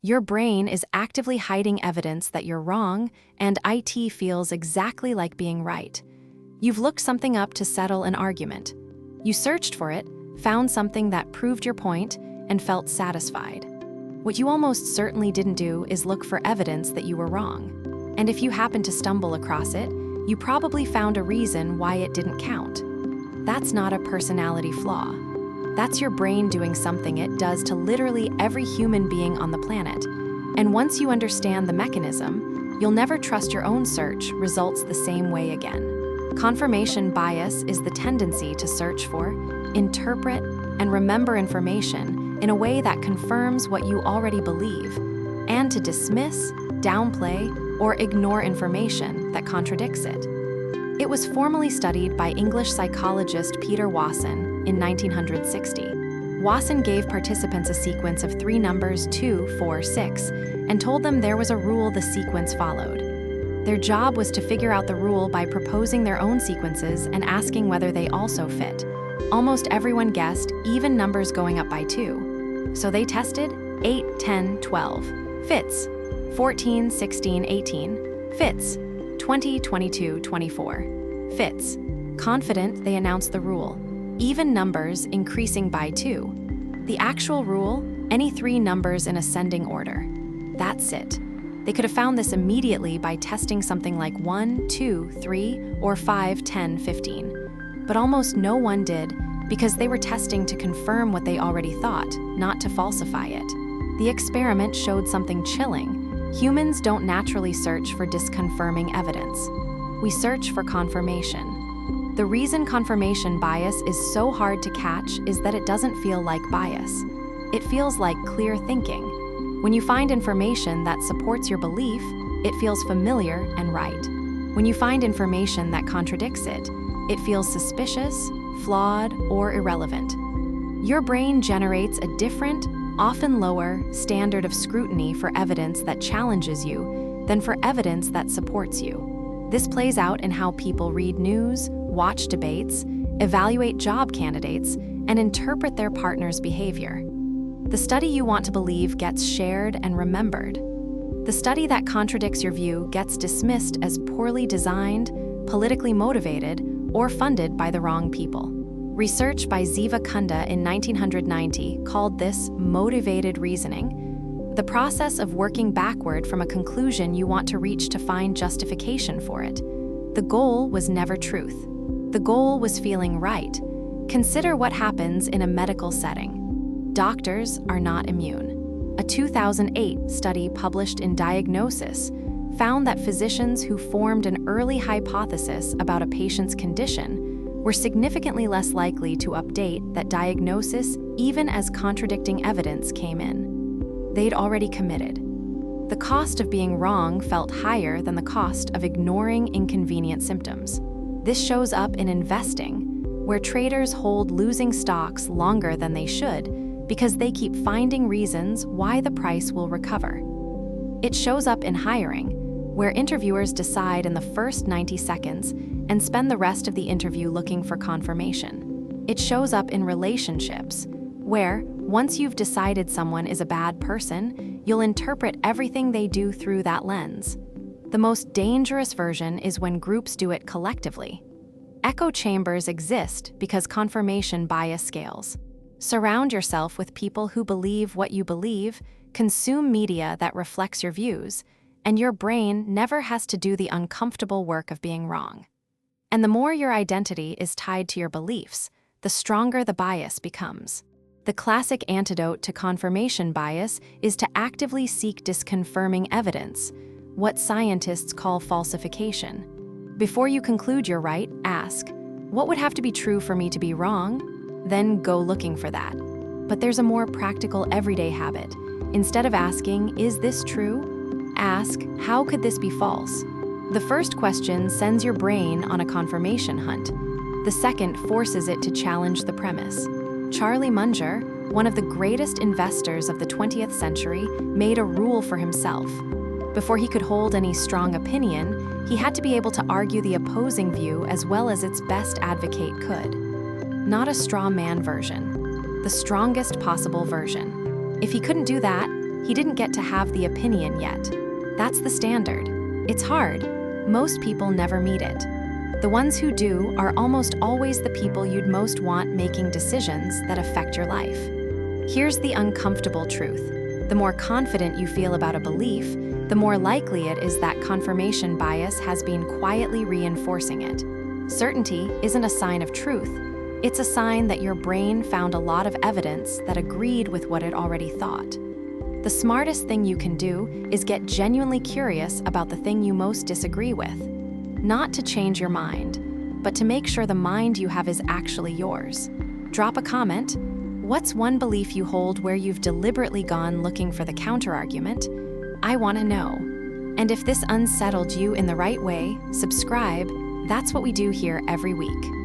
Your brain is actively hiding evidence that you're wrong, and IT feels exactly like being right. You've looked something up to settle an argument. You searched for it, found something that proved your point, and felt satisfied. What you almost certainly didn't do is look for evidence that you were wrong. And if you happen to stumble across it, you probably found a reason why it didn't count. That's not a personality flaw. That's your brain doing something it does to literally every human being on the planet. And once you understand the mechanism, you'll never trust your own search results the same way again. Confirmation bias is the tendency to search for, interpret, and remember information in a way that confirms what you already believe, and to dismiss, downplay, or ignore information that contradicts it. It was formally studied by English psychologist Peter Wason in 1960. Wason gave participants a sequence of 3 numbers 2, 4, 6, and told them there was a rule the sequence followed. Their job was to figure out the rule by proposing their own sequences and asking whether they also fit. Almost everyone guessed even numbers going up by 2. So they tested 8, 10, 12. Fits. 14, 16, 18. Fits. 20, 22, 24. Fits. Confident, they announced the rule. Even numbers increasing by 2. The actual rule, any 3 numbers in ascending order. That's it. They could have found this immediately by testing something like 1, 2, 3, or 5, 10, 15. But almost no one did, because they were testing to confirm what they already thought, not to falsify it. The experiment showed something chilling. Humans don't naturally search for disconfirming evidence. We search for confirmation. The reason confirmation bias is so hard to catch is that it doesn't feel like bias. It feels like clear thinking. When you find information that supports your belief, it feels familiar and right. When you find information that contradicts it, it feels suspicious, flawed, or irrelevant. Your brain generates a different, often lower, standard of scrutiny for evidence that challenges you than for evidence that supports you. This plays out in how people read news, watch debates, evaluate job candidates, and interpret their partner's behavior. The study you want to believe gets shared and remembered. The study that contradicts your view gets dismissed as poorly designed, politically motivated, or funded by the wrong people. Research by Ziva Kunda in 1990 called this motivated reasoning, the process of working backward from a conclusion you want to reach to find justification for it. The goal was never truth. The goal was feeling right. Consider what happens in a medical setting. Doctors are not immune. A 2008 study published in Diagnosis found that physicians who formed an early hypothesis about a patient's condition were significantly less likely to update that diagnosis even as contradicting evidence came in. They'd already committed. The cost of being wrong felt higher than the cost of ignoring inconvenient symptoms. This shows up in investing, where traders hold losing stocks longer than they should because they keep finding reasons why the price will recover. It shows up in hiring, where interviewers decide in the first 90 seconds and spend the rest of the interview looking for confirmation. It shows up in relationships, where, once you've decided someone is a bad person, you'll interpret everything they do through that lens. The most dangerous version is when groups do it collectively. Echo chambers exist because confirmation bias scales. Surround yourself with people who believe what you believe, consume media that reflects your views, and your brain never has to do the uncomfortable work of being wrong. And the more your identity is tied to your beliefs, the stronger the bias becomes. The classic antidote to confirmation bias is to actively seek disconfirming evidence, what scientists call falsification. Before you conclude you're right, ask, what would have to be true for me to be wrong? Then go looking for that. But there's a more practical everyday habit. Instead of asking, is this true? Ask, how could this be false? The first question sends your brain on a confirmation hunt. The second forces it to challenge the premise. Charlie Munger, one of the greatest investors of the 20th century, made a rule for himself. Before he could hold any strong opinion, he had to be able to argue the opposing view as well as its best advocate could. Not a straw man version, the strongest possible version. If he couldn't do that, He didn't get to have the opinion yet. That's the standard. It's hard. Most people never meet it. The ones who do are almost always the people you'd most want making decisions that affect your life. Here's the uncomfortable truth. The more confident you feel about a belief, the more likely it is that confirmation bias has been quietly reinforcing it. Certainty isn't a sign of truth. It's a sign that your brain found a lot of evidence that agreed with what it already thought. The smartest thing you can do is get genuinely curious about the thing you most disagree with. Not to change your mind, but to make sure the mind you have is actually yours. Drop a comment. What's one belief you hold where you've deliberately gone looking for the counterargument? I want to know. And if this unsettled you in the right way, subscribe. That's what we do here every week.